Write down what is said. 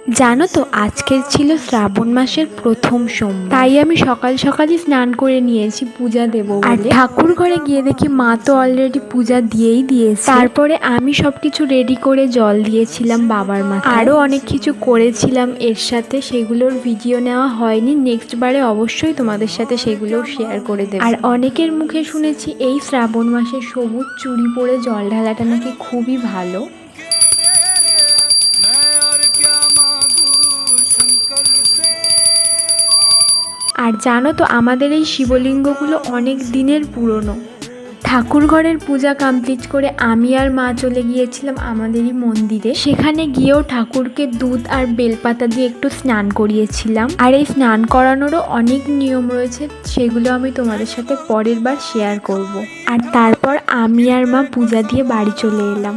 জানো তো আজকের ছিল শ্রাবণ মাসের প্রথম সোমবার, তাই আমি সকাল সকালই স্নান করে নিয়েছি পূজা দেব আর ঠাকুর ঘরে গিয়ে দেখি মা তো অলরেডি পূজা দিয়েই দিয়েছে। তারপরে আমি সবকিছু রেডি করে জল দিয়েছিলাম বাবার মাথায়, আরো অনেক কিছু করেছিলাম এর সাথে, সেগুলোর ভিডিও নেওয়া হয়নি। নেক্সট বারে অবশ্যই তোমাদের সাথে সেগুলো শেয়ার করে দেব। আর অনেকের মুখে শুনেছি এই শ্রাবণ মাসে সবুজ চুড়ি পরে জল ঢালাটা নাকি খুবই ভালো। আর জানো তো আমাদের এই শিবলিঙ্গগুলো অনেক দিনের পুরনো। ঠাকুর ঘরের পূজা কমপ্লিট করে আমি আর মা চলে গিয়েছিলাম আমাদেরই মন্দিরে। সেখানে গিয়েও ঠাকুরকে দুধ আর বেলপাতা দিয়ে একটু স্নান করিয়েছিলাম। আর এই স্নান করানোরও অনেক নিয়ম রয়েছে, সেগুলো আমি তোমাদের সাথে পরের বার শেয়ার করব। আর তারপর আমি আর মা পূজা দিয়ে বাড়ি চলে এলাম।